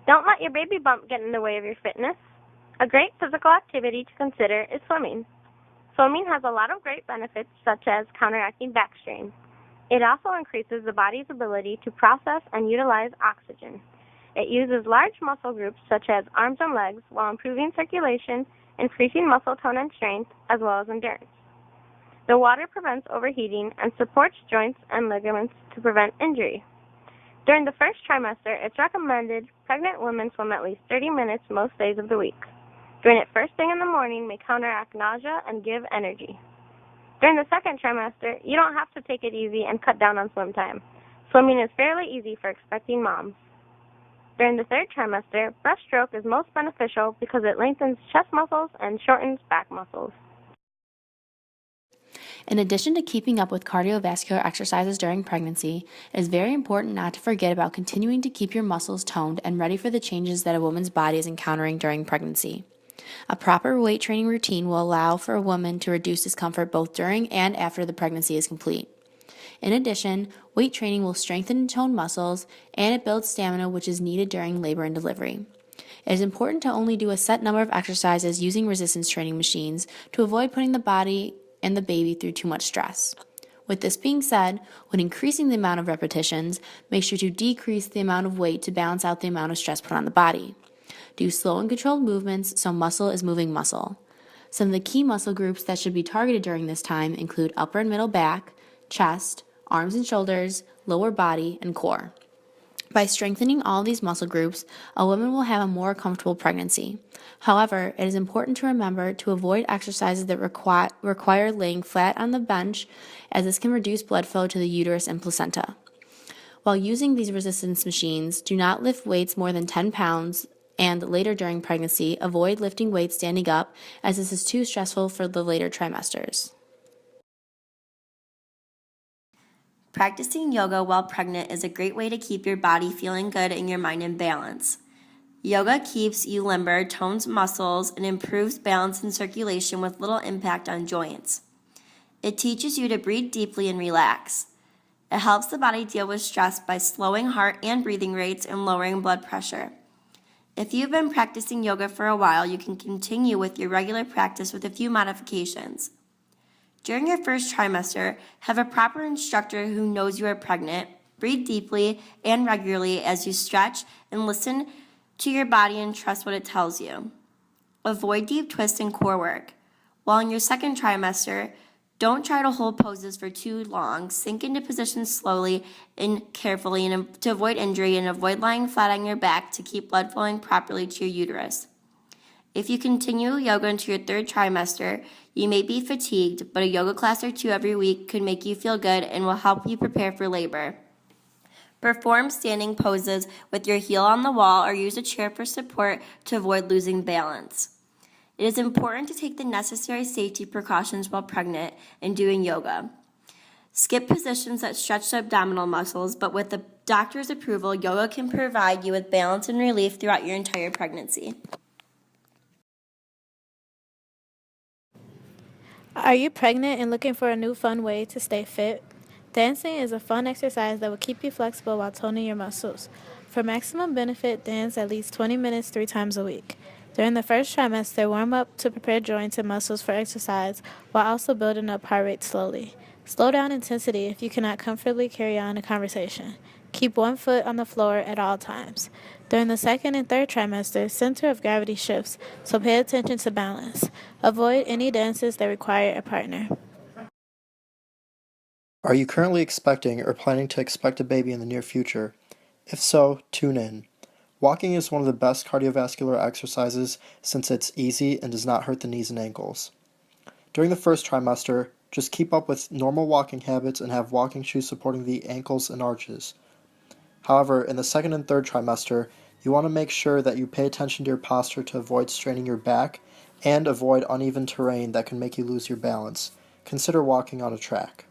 Don't let your baby bump get in the way of your fitness. A great physical activity to consider is swimming. Swimming has a lot of great benefits, such as counteracting back strain. It also increases the body's ability to process and utilize oxygen. It uses large muscle groups such as arms and legs while improving circulation, increasing muscle tone and strength, as well as endurance. The water prevents overheating and supports joints and ligaments to prevent injury. During the first trimester, it's recommended pregnant women swim at least 30 minutes most days of the week. Doing it first thing in the morning may counteract nausea and give energy. During the second trimester, you don't have to take it easy and cut down on swim time. Swimming is fairly easy for expecting moms. During the third trimester, breaststroke is most beneficial because it lengthens chest muscles and shortens back muscles. In addition to keeping up with cardiovascular exercises during pregnancy, it is very important not to forget about continuing to keep your muscles toned and ready for the changes that a woman's body is encountering during pregnancy. A proper weight training routine will allow for a woman to reduce discomfort both during and after the pregnancy is complete. In addition, weight training will strengthen and tone muscles, and it builds stamina, which is needed during labor and delivery. It is important to only do a set number of exercises using resistance training machines to avoid putting the body and the baby through too much stress. With this being said, when increasing the amount of repetitions, make sure to decrease the amount of weight to balance out the amount of stress put on the body. Do slow and controlled movements so muscle is moving muscle. Some of the key muscle groups that should be targeted during this time include upper and middle back, chest, arms and shoulders, lower body, and core. By strengthening all these muscle groups, a woman will have a more comfortable pregnancy. However, it is important to remember to avoid exercises that require laying flat on the bench, as this can reduce blood flow to the uterus and placenta. While using these resistance machines, do not lift weights more than 10 pounds, and later during pregnancy, avoid lifting weights standing up, as this is too stressful for the later trimesters. Practicing yoga while pregnant is a great way to keep your body feeling good and your mind in balance. Yoga keeps you limber, tones muscles, and improves balance and circulation with little impact on joints. It teaches you to breathe deeply and relax. It helps the body deal with stress by slowing heart and breathing rates and lowering blood pressure. If you've been practicing yoga for a while, you can continue with your regular practice with a few modifications. During your first trimester, have a proper instructor who knows you are pregnant. Breathe deeply and regularly as you stretch and listen to your body and trust what it tells you. Avoid deep twists and core work. While in your second trimester, don't try to hold poses for too long. Sink into positions slowly and carefully to avoid injury, and avoid lying flat on your back to keep blood flowing properly to your uterus. If you continue yoga into your third trimester, you may be fatigued, but a yoga class or two every week could make you feel good and will help you prepare for labor. Perform standing poses with your heel on the wall or use a chair for support to avoid losing balance. It is important to take the necessary safety precautions while pregnant and doing yoga. Skip positions that stretch the abdominal muscles, but with the doctor's approval, yoga can provide you with balance and relief throughout your entire pregnancy. Are you pregnant and looking for a new fun way to stay fit? Dancing is a fun exercise that will keep you flexible while toning your muscles. For maximum benefit, dance at least 20 minutes 3 times a week. During the first trimester, warm up to prepare joints and muscles for exercise while also building up heart rate slowly. Slow down intensity if you cannot comfortably carry on a conversation. Keep one foot on the floor at all times. During the second and third trimester, center of gravity shifts, so pay attention to balance. Avoid any dances that require a partner. Are you currently expecting or planning to expect a baby in the near future? If so, tune in. Walking is one of the best cardiovascular exercises since it's easy and does not hurt the knees and ankles. During the first trimester, just keep up with normal walking habits and have walking shoes supporting the ankles and arches. However, in the second and third trimester, you want to make sure that you pay attention to your posture to avoid straining your back and avoid uneven terrain that can make you lose your balance. Consider walking on a track.